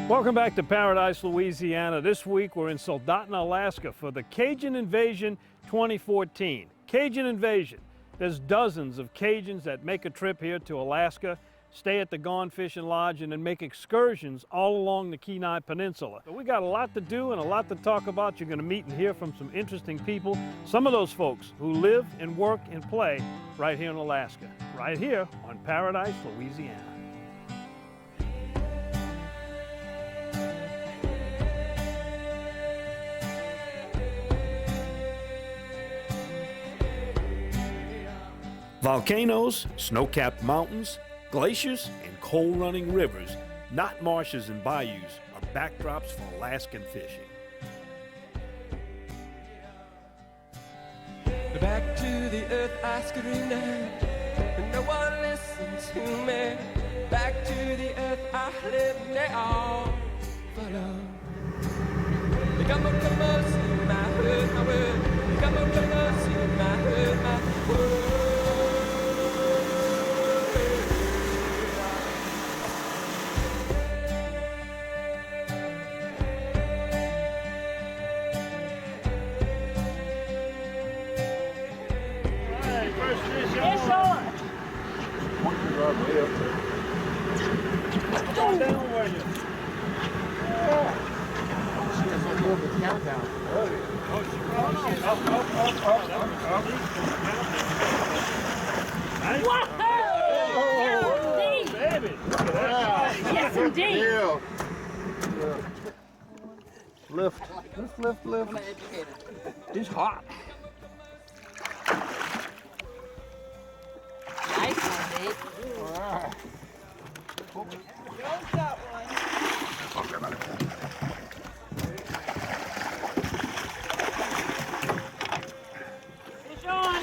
Welcome back to Paradise, Louisiana. This week we're in Soldotna, Alaska for the Cajun Invasion 2014. Cajun Invasion. There's dozens of Cajuns that make a trip here to Alaska, stay at the Gone Fishin Lodge, and then make excursions all along the Kenai Peninsula. But we got a lot to do and a lot to talk about. You're going to meet and hear from some interesting people. Some of those folks who live and work and play right here in Alaska. Right here on Paradise, Louisiana. Volcanoes, snow-capped mountains, glaciers, and cold-running rivers, not marshes and bayous, are backdrops for Alaskan fishing. Back to the earth I scream now, and no one listens to me. Back to the earth I live now, follow. Come on, see my hurt, my word. Come on, see my hurt, my word. Yes, indeed. Lift. Lift. It's hot. Nice one, Dave. All right. Joe's got one. Fish on.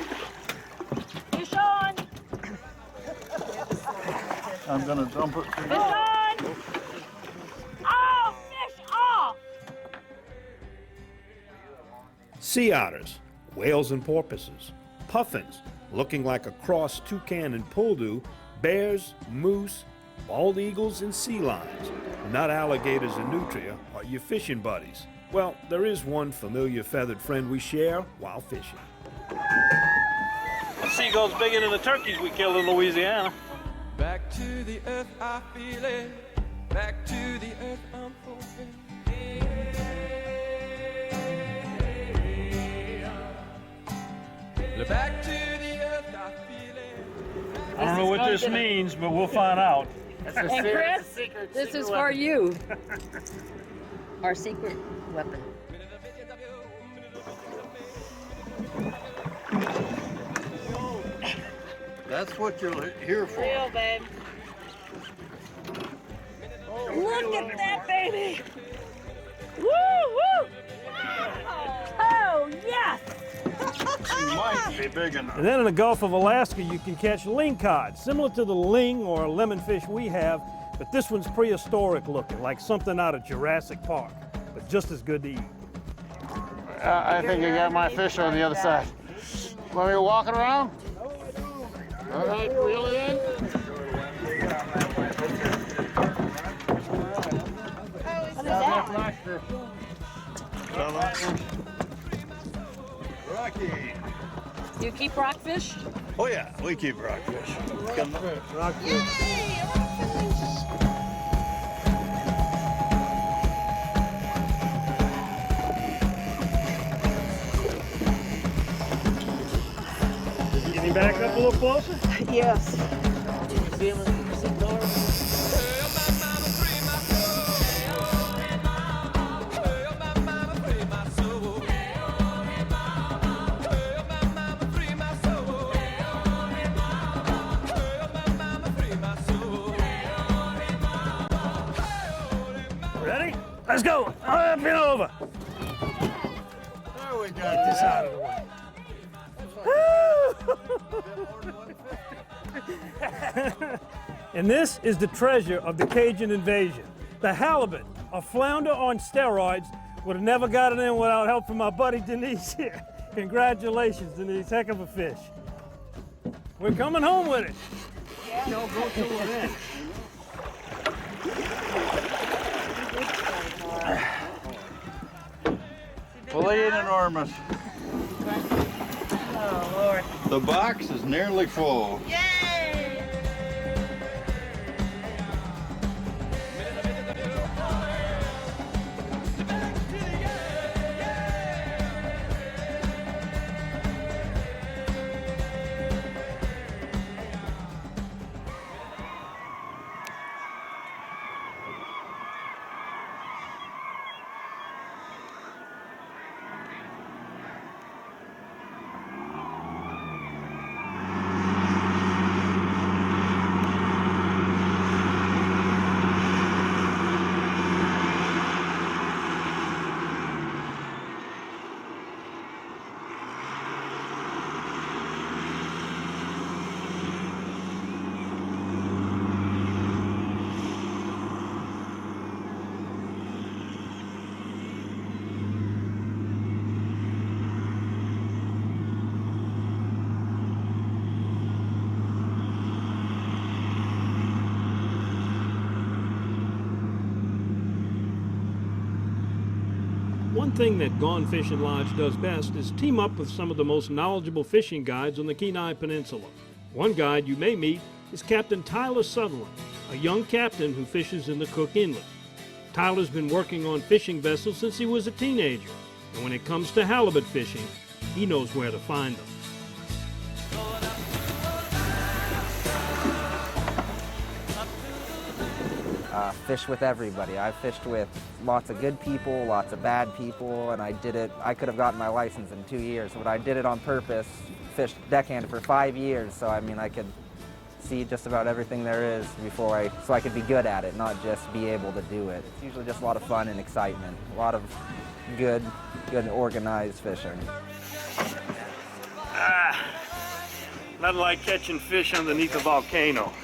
Fish on. I'm gonna dump it. Fish on. Oh, fish off. Sea otters, whales and porpoises, puffins, looking like a cross toucan and pouldu, bears, moose, bald eagles, and sea lions. Not alligators and nutria are your fishing buddies. Well, there is one familiar feathered friend we share while fishing. A seagull's bigger than the turkeys we killed in Louisiana. Back to the earth I feel it. Back to the earth I'm falling. Back to the earth I feel it. I don't know what this means, but we'll find out. And Chris, this is for you. Our secret weapon. That's what you're here for. Real, babe. Look at that, baby. Woo, woo. Oh, yes. She might be big enough. And then in the Gulf of Alaska, you can catch lingcod, similar to the ling or lemonfish we have, but this one's prehistoric looking, like something out of Jurassic Park, but just as good to eat. I think you got my fish on the other side. Want me walking around? All right, reel it in. What is that? Rocky. You keep rockfish? Oh yeah, we keep rockfish. Can you back up a little closer? Yes. Ready? Let's go. Up and over. There we go. Get this out of the way. And this is the treasure of the Cajun Invasion. The halibut, a flounder on steroids, would have never got it in without help from my buddy Denise here. Congratulations, Denise, heck of a fish. We're coming home with it. Yeah. Don't go till we're in. Filet ain't enormous. Oh, Lord. The box is nearly full. Yay! One thing that Gone Fishin Lodge does best is team up with some of the most knowledgeable fishing guides on the Kenai Peninsula. One guide you may meet is Captain Tyler Sutherland, a young captain who fishes in the Cook Inlet. Tyler's been working on fishing vessels since he was a teenager, and when it comes to halibut fishing, he knows where to find them. Fish with everybody. I've fished with lots of good people, lots of bad people, and I did it. I could have gotten my license in 2 years, but I did it on purpose. Fished deckhanded for 5 years, so I mean I could see just about everything there is so I could be good at it, not just be able to do it. It's usually just a lot of fun and excitement, a lot of good organized fishing. Nothing like catching fish underneath a volcano.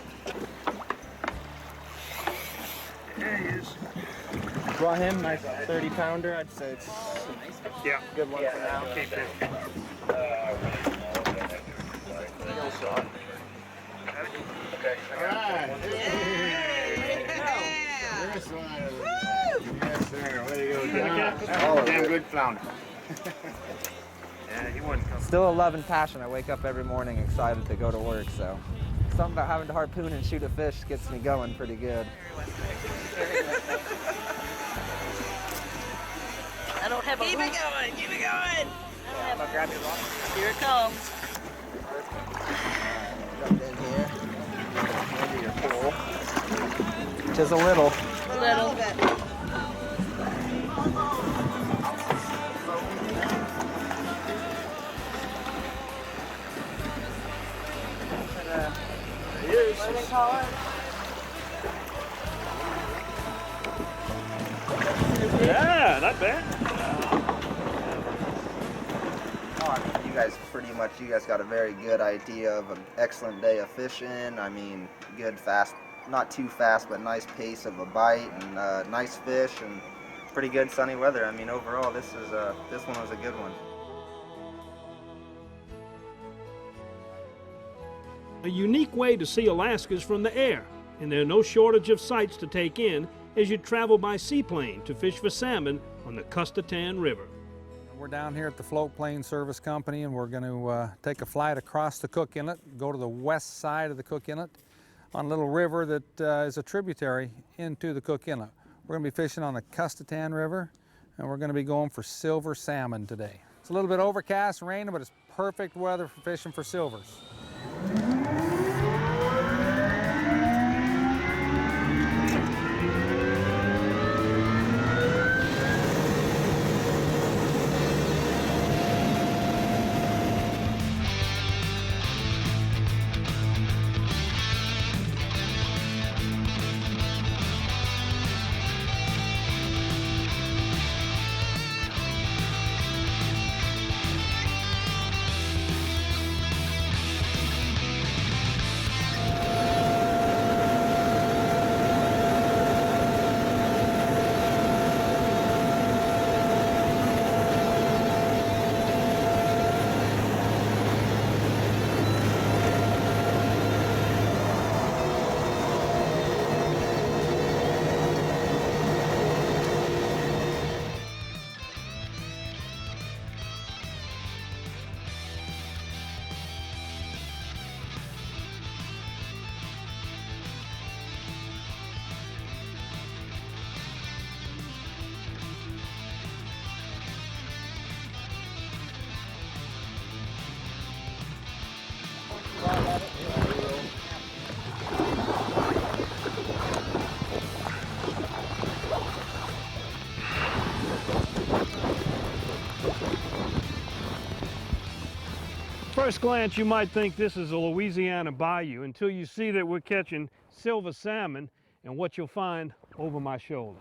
There he is. Brought him, nice 30-pounder. I'd say it's Yeah. a good one for now. Keep it. All right. Yes, sir. Way to go, John. Damn good flounder. Yeah, he wouldn't come. Still a love and passion. I wake up every morning excited to go to work, so something about having to harpoon and shoot a fish gets me going pretty good. I don't have a Keep it going, keep it going. I'll grab your rock. Here it comes. Jump in here. Maybe your pool. Just a little. A little bit. What do they call it? Yeah, not bad. You guys got a very good idea of an excellent day of fishing. I mean, good, fast, not too fast, but nice pace of a bite and nice fish and pretty good sunny weather. I mean, overall, this one was a good one. A unique way to see Alaska is from the air, and there are no shortage of sights to take in as you travel by seaplane to fish for salmon on the Custatan River. We're down here at the Float Plane Service Company, and we're going to take a flight across the Cook Inlet, go to the west side of the Cook Inlet on a little river that is a tributary into the Cook Inlet. We're going to be fishing on the Custatan River, and we're going to be going for silver salmon today. It's a little bit overcast, raining, but it's perfect weather for fishing for silvers. first glance, you might think this is a Louisiana bayou until you see that we're catching silver salmon and what you'll find over my shoulder.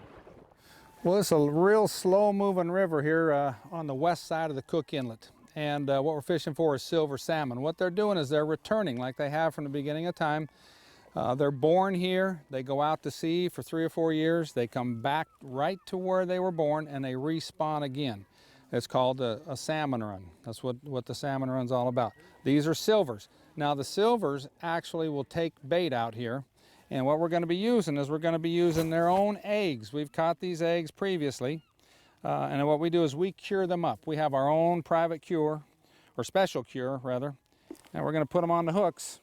Well, it's a real slow-moving river here on the west side of the Cook Inlet. And what we're fishing for is silver salmon. What they're doing is they're returning like they have from the beginning of time. They're born here, they go out to sea for 3 or 4 years, they come back right to where they were born, and they respawn again. It's called a salmon run. That's what the salmon run's all about. These are silvers. Now the silvers actually will take bait out here, and what we're going to be using is we're going to be using their own eggs. We've caught these eggs previously, and what we do is we cure them up. We have our own private cure, or special cure rather, and we're going to put them on the hooks.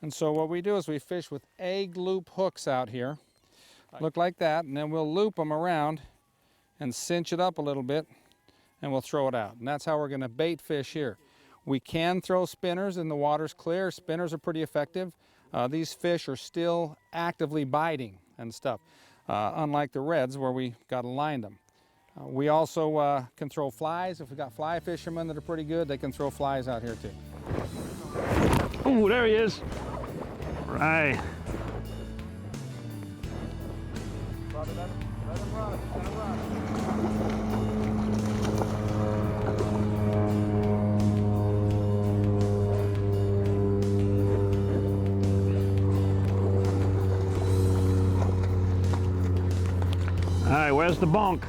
And so what we do is we fish with egg loop hooks out here, look like that, and then we'll loop them around and cinch it up a little bit, and we'll throw it out. And that's how we're going to bait fish here. We can throw spinners and the water's clear. Spinners are pretty effective. These fish are still actively biting and stuff, unlike the reds where we got to line them. We also can throw flies. If we've got fly fishermen that are pretty good, they can throw flies out here too. Oh, there he is. Right. All right, where's the bunk?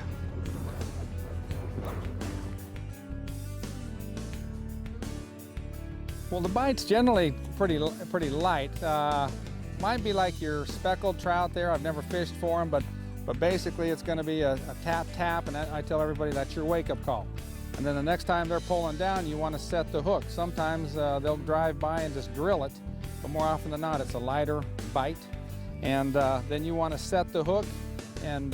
Well, the bite's generally pretty light. Might be like your speckled trout there. I've never fished for them, but basically it's going to be a tap, and I tell everybody that's your wake-up call. And then the next time they're pulling down, you want to set the hook. Sometimes they'll drive by and just drill it, but more often than not, it's a lighter bite. And then you want to set the hook and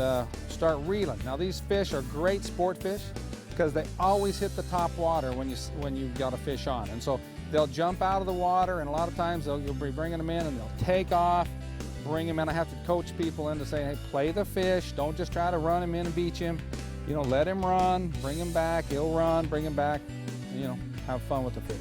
start reeling. Now these fish are great sport fish because they always hit the top water when you've got a fish on, and so they'll jump out of the water, and a lot of times you'll be bringing them in and they'll take off, bring them in. I have to coach people into saying, hey, play the fish. Don't just try to run him in and beach him. You know, let him run, bring him back. He'll run, bring him back. You know, have fun with the fish.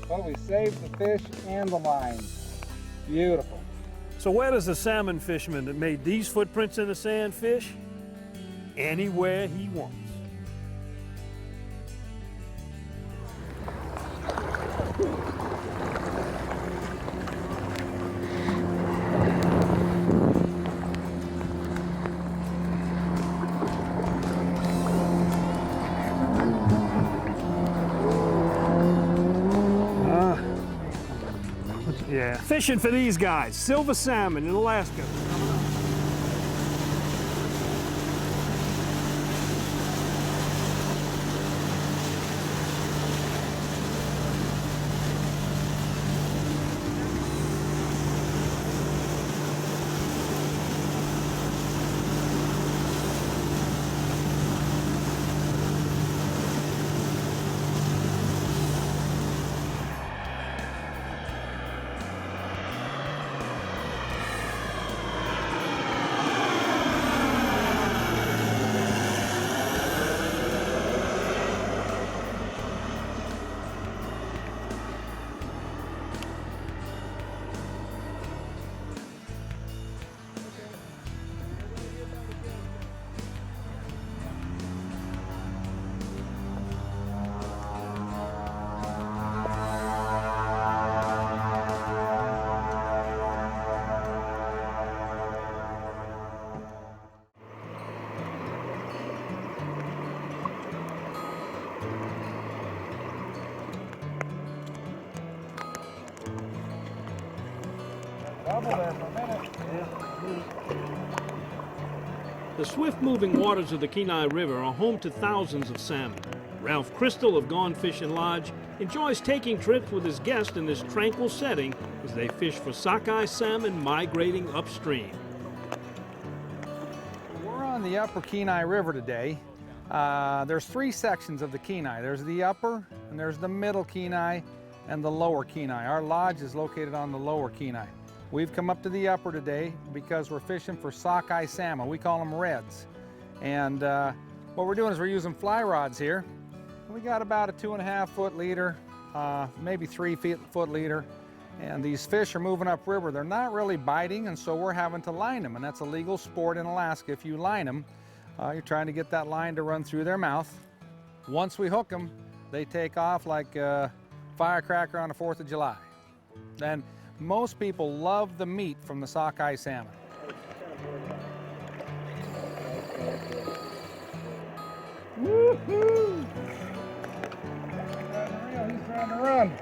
Well, we saved the fish and the line. Beautiful. So where does the salmon fisherman that made these footprints in the sand fish? Anywhere he wants. Yeah, fishing for these guys, silver salmon in Alaska. The swift-moving waters of the Kenai River are home to thousands of salmon. Ralph Crystal of Gone Fishin Lodge enjoys taking trips with his guests in this tranquil setting as they fish for sockeye salmon migrating upstream. We're on the upper Kenai River today. There's three sections of the Kenai. There's the upper, and there's the middle Kenai, and the lower Kenai. Our lodge is located on the lower Kenai. We've come up to the upper today because we're fishing for sockeye salmon. We call them reds. And what we're doing is we're using fly rods here. We got about a 2.5 foot leader, maybe 3 foot leader. And these fish are moving upriver. They're not really biting, and so we're having to line them. And that's a legal sport in Alaska. If you line them, you're trying to get that line to run through their mouth. Once we hook them, they take off like a firecracker on the 4th of July. And most people love the meat from the sockeye salmon. Woo-hoo! He's trying to run.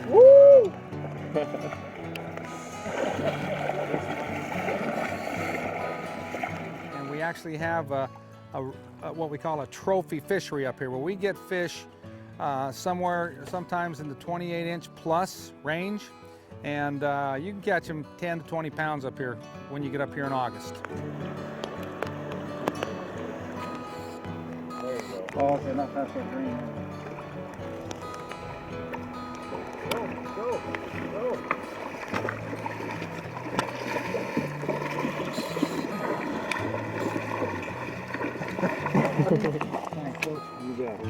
Woo! And we actually have what we call a trophy fishery up here, where we get fish sometimes in the 28-inch plus range, and you can catch them 10 to 20 pounds up here when you get up here in August. Oh, okay, not past that green. Go, go, go. Thanks, folks. You got it.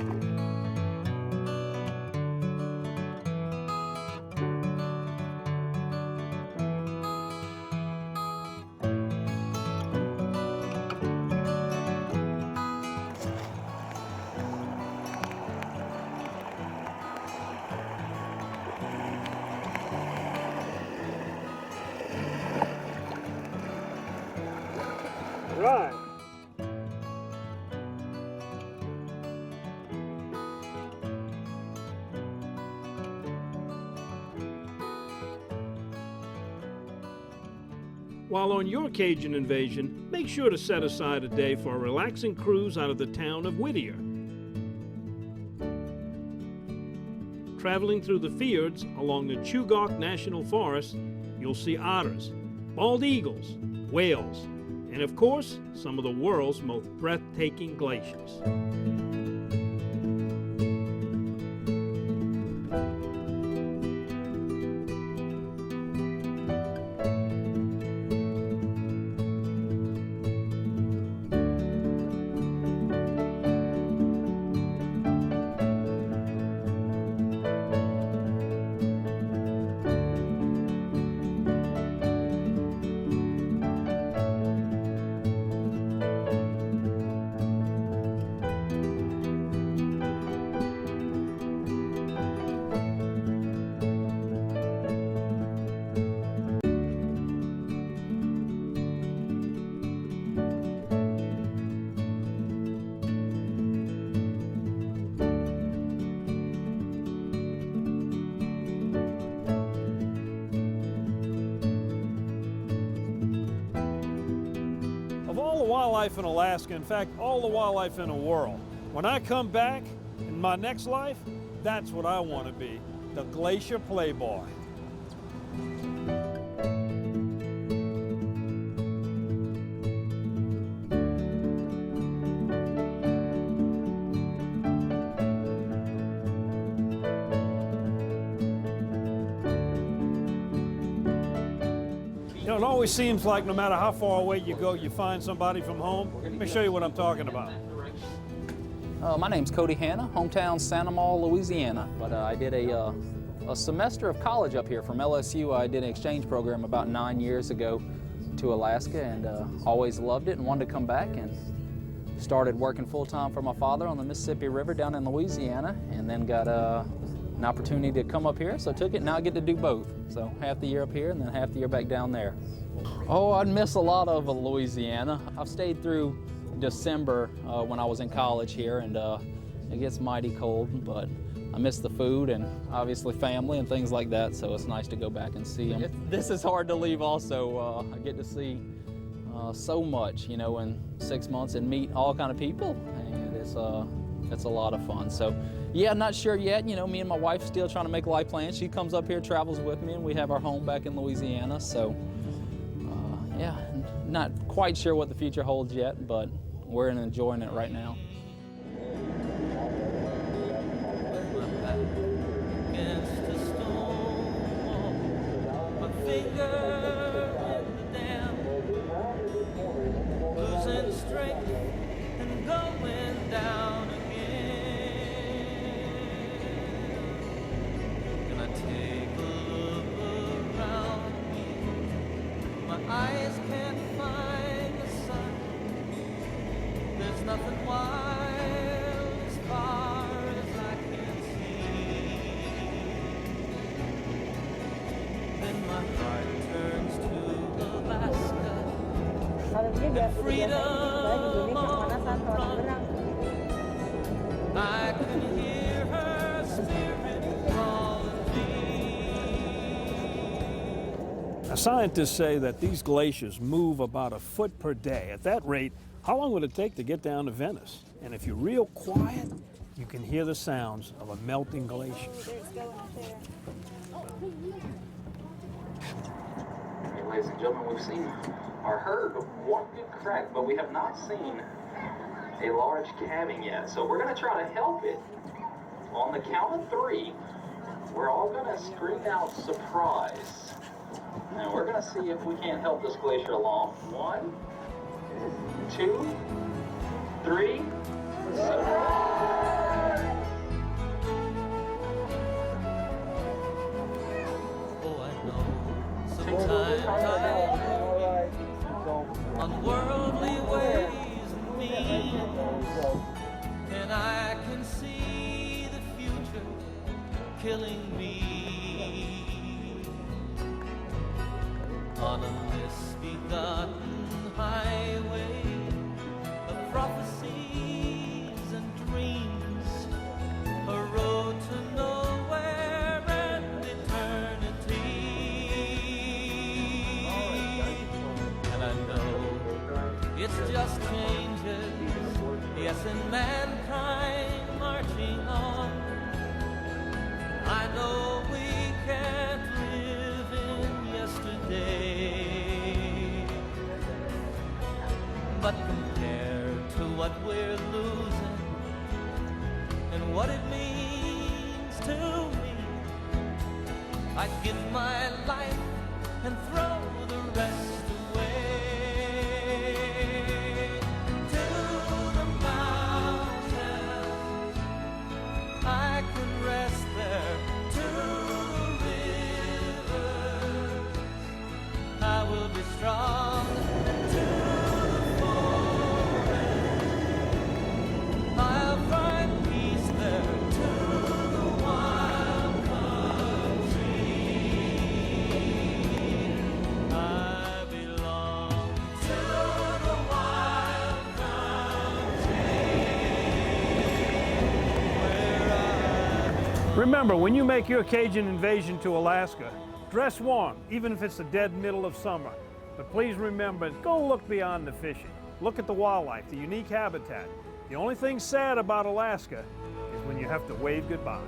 Right. While on your Cajun Invasion, make sure to set aside a day for a relaxing cruise out of the town of Whittier. Traveling through the fjords along the Chugach National Forest, you'll see otters, bald eagles, whales, and of course, some of the world's most breathtaking glaciers. Wildlife in Alaska, in fact, all the wildlife in the world. When I come back in my next life, that's what I want to be, the glacier playboy. You know, it always seems like no matter how far away you go, you find somebody from home. Let me show you what I'm talking about. My name's Cody Hanna, hometown Santa Maria, Louisiana. But I did a semester of college up here from LSU. I did an exchange program about 9 years ago to Alaska, and always loved it and wanted to come back, and started working full-time for my father on the Mississippi River down in Louisiana, and then got an opportunity to come up here, so took it. Now I get to do both. So half the year up here and then half the year back down there. Oh, I'd miss a lot of Louisiana. I've stayed through December when I was in college here, and it gets mighty cold, but I miss the food and obviously family and things like that, so it's nice to go back and see them. This is hard to leave also. I get to see so much, you know, in 6 months and meet all kind of people, and it's a lot of fun. So yeah, not sure yet. You know, me and my wife still trying to make life plans. She comes up here, travels with me, and we have our home back in Louisiana. So yeah, not quite sure what the future holds yet, but we're enjoying it right now. Nothing wild as far as I can see. Then my heart turns to Alaska and freedom on the run. I can hear her spirit calling me. Now, scientists say that these glaciers move about a foot per day. At that rate, how long would it take to get down to Venice? And if you're real quiet, you can hear the sounds of a melting glacier. Hey, ladies and gentlemen, we've seen or heard of one good crack, but we have not seen a large calving yet. So we're going to try to help it. On the count of 3, we're all going to scream out surprise. And we're going to see if we can't help this glacier along. 1, 2, 3. Oh, I know. Sometimes I unworldly ways and means, and I can see the future killing me on a misbegotten highway of prophecies and dreams, a road to nowhere and eternity. And I know it's just changes, yes, and mankind marching on. I know we can't live in yesterday, but compared to what we're losing and what it means to me, I'd give my life and throw the rest away. To the mountains, I can rest there. To the rivers, I will be strong. To the forest, I'll find peace there. To the wild country, I belong. To the wild country, where I Remember, when you make your Cajun invasion to Alaska, dress warm, even if it's the dead middle of summer. But please remember, go look beyond the fishing. Look at the wildlife, the unique habitat. The only thing sad about Alaska is when you have to wave goodbye.